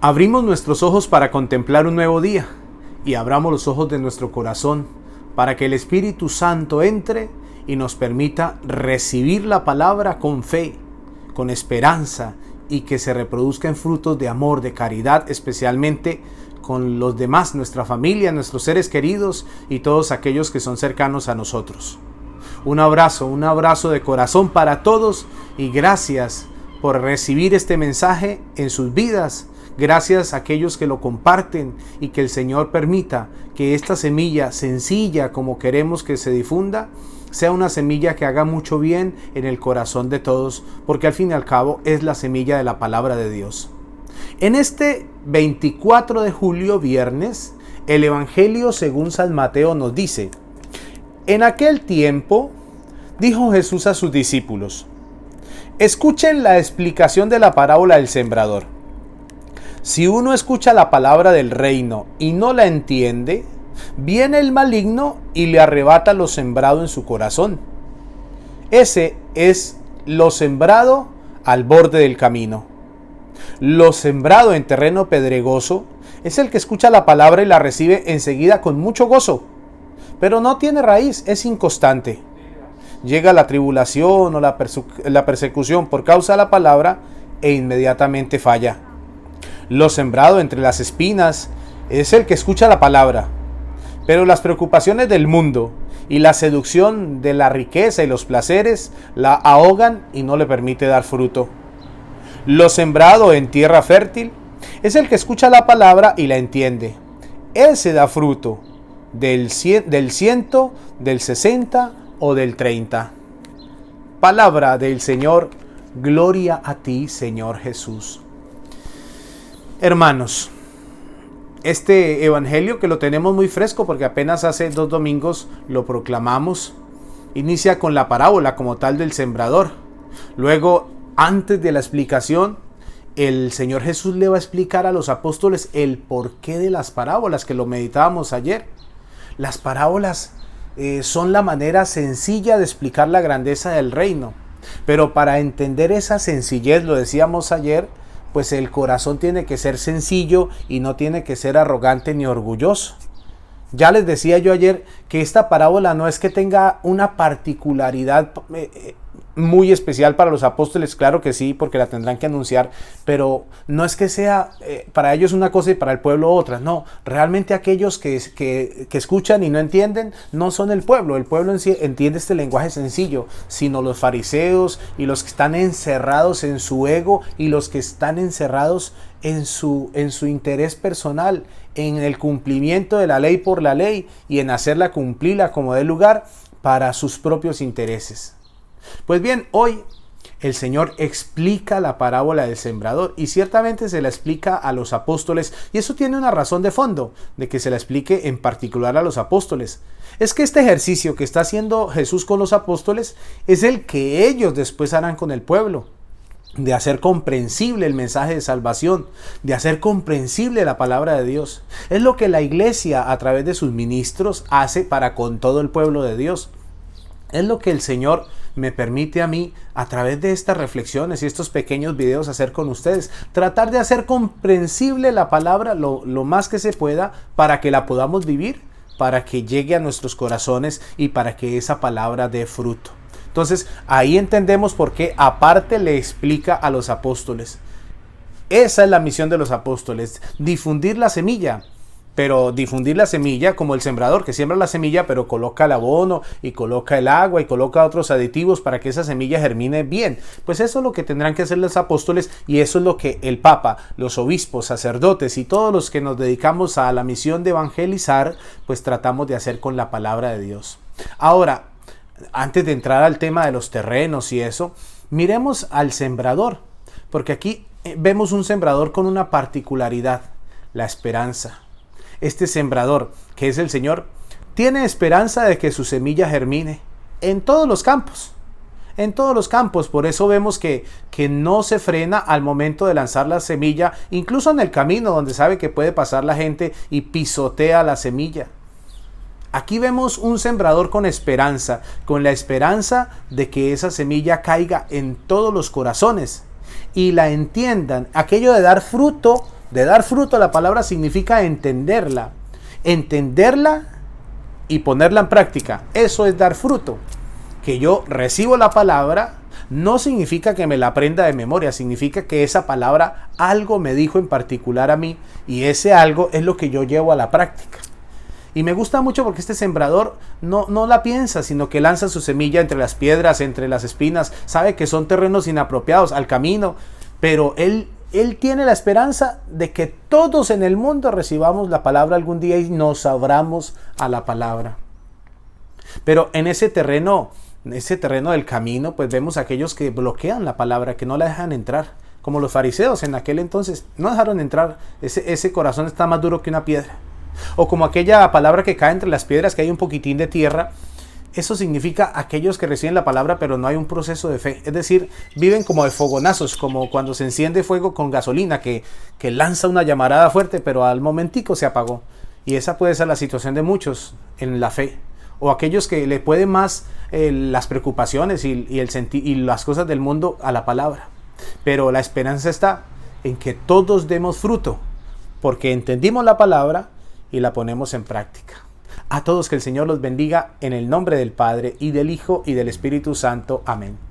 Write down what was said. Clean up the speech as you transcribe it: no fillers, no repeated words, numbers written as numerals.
Abrimos nuestros ojos para contemplar un nuevo día y abramos los ojos de nuestro corazón para que el Espíritu Santo entre y nos permita recibir la palabra con fe, con esperanza y que se reproduzca en frutos de amor, de caridad, especialmente con los demás, nuestra familia, nuestros seres queridos y todos aquellos que son cercanos a nosotros. Un abrazo de corazón para todos y gracias por recibir este mensaje en sus vidas. Gracias a aquellos que lo comparten y que el Señor permita que esta semilla sencilla como queremos que se difunda, sea una semilla que haga mucho bien en el corazón de todos, porque al fin y al cabo es la semilla de la palabra de Dios. En este 24 de julio, viernes, el Evangelio según San Mateo nos dice: en aquel tiempo dijo Jesús a sus discípulos: escuchen la explicación de la parábola del sembrador. Si uno escucha la palabra del reino y no la entiende, viene el maligno y le arrebata lo sembrado en su corazón. Ese es lo sembrado al borde del camino. Lo sembrado en terreno pedregoso es el que escucha la palabra y la recibe enseguida con mucho gozo, pero no tiene raíz, es inconstante. Llega la tribulación o la persecución por causa de la palabra e inmediatamente falla. Lo sembrado entre las espinas es el que escucha la palabra, pero las preocupaciones del mundo y la seducción de la riqueza y los placeres la ahogan y no le permite dar fruto. Lo sembrado en tierra fértil es el que escucha la palabra y la entiende. Ese da fruto del 100, del 60 o del 30. Palabra del Señor. Gloria a ti, Señor Jesús. Hermanos, este evangelio que lo tenemos muy fresco porque apenas hace 2 domingos lo proclamamos, inicia con la parábola como tal del sembrador. Luego, antes de la explicación, el Señor Jesús le va a explicar a los apóstoles el porqué de las parábolas, que lo meditábamos ayer. Las parábolas son la manera sencilla de explicar la grandeza del reino, pero para entender esa sencillez, lo decíamos ayer, pues el corazón tiene que ser sencillo y no tiene que ser arrogante ni orgulloso. Ya les decía yo ayer que esta parábola no es que tenga una particularidad muy especial para los apóstoles, claro que sí, porque la tendrán que anunciar, pero no es que sea para ellos una cosa y para el pueblo otra, no, realmente aquellos que escuchan y no entienden no son el pueblo en sí entiende este lenguaje sencillo, sino los fariseos y los que están encerrados en su ego y los que están encerrados en su interés personal, en el cumplimiento de la ley por la ley y en hacerla cumplirla como dé lugar para sus propios intereses. Pues bien, hoy el Señor explica la parábola del sembrador y ciertamente se la explica a los apóstoles, y eso tiene una razón de fondo de que se la explique en particular a los apóstoles. Es que este ejercicio que está haciendo Jesús con los apóstoles es el que ellos después harán con el pueblo, de hacer comprensible el mensaje de salvación, de hacer comprensible la palabra de Dios. Es lo que la iglesia a través de sus ministros hace para con todo el pueblo de Dios. Es lo que el Señor me permite a mí, a través de estas reflexiones y estos pequeños videos, hacer con ustedes. Tratar de hacer comprensible la palabra lo más que se pueda para que la podamos vivir, para que llegue a nuestros corazones y para que esa palabra dé fruto. Entonces, ahí entendemos por qué aparte le explica a los apóstoles. Esa es la misión de los apóstoles, difundir la semilla. Pero difundir la semilla como el sembrador que siembra la semilla, pero coloca el abono y coloca el agua y coloca otros aditivos para que esa semilla germine bien. Pues eso es lo que tendrán que hacer los apóstoles y eso es lo que el Papa, los obispos, sacerdotes y todos los que nos dedicamos a la misión de evangelizar, pues tratamos de hacer con la palabra de Dios. Ahora, antes de entrar al tema de los terrenos y eso, miremos al sembrador, porque aquí vemos un sembrador con una particularidad, la esperanza. Este sembrador, que es el Señor, tiene esperanza de que su semilla germine en todos los campos. En todos los campos, por eso vemos que no se frena al momento de lanzar la semilla, incluso en el camino donde sabe que puede pasar la gente y pisotea la semilla. Aquí vemos un sembrador con esperanza, con la esperanza de que esa semilla caiga en todos los corazones y la entiendan. Aquello de dar fruto de dar fruto a la palabra significa entenderla y ponerla en práctica. Eso es dar fruto. Que yo recibo la palabra no significa que me la aprenda de memoria, significa que esa palabra algo me dijo en particular a mí y ese algo es lo que yo llevo a la práctica. Y me gusta mucho porque este sembrador no la piensa, sino que lanza su semilla entre las piedras, entre las espinas, sabe que son terrenos inapropiados al camino, pero él tiene la esperanza de que todos en el mundo recibamos la palabra algún día y nos abramos a la palabra. Pero en ese terreno del camino, pues vemos a aquellos que bloquean la palabra, que no la dejan entrar, como los fariseos en aquel entonces, no dejaron entrar, ese corazón está más duro que una piedra. O como aquella palabra que cae entre las piedras, que hay un poquitín de tierra. Eso significa aquellos que reciben la palabra pero no hay un proceso de fe. Es decir, viven como de fogonazos, como cuando se enciende fuego con gasolina, que lanza una llamarada fuerte pero al momentico se apagó. Y esa puede ser la situación de muchos en la fe. O aquellos que le pueden más las preocupaciones y las cosas del mundo a la palabra. Pero la esperanza está en que todos demos fruto, porque entendimos la palabra y la ponemos en práctica. A todos que el Señor los bendiga en el nombre del Padre y del Hijo y del Espíritu Santo. Amén.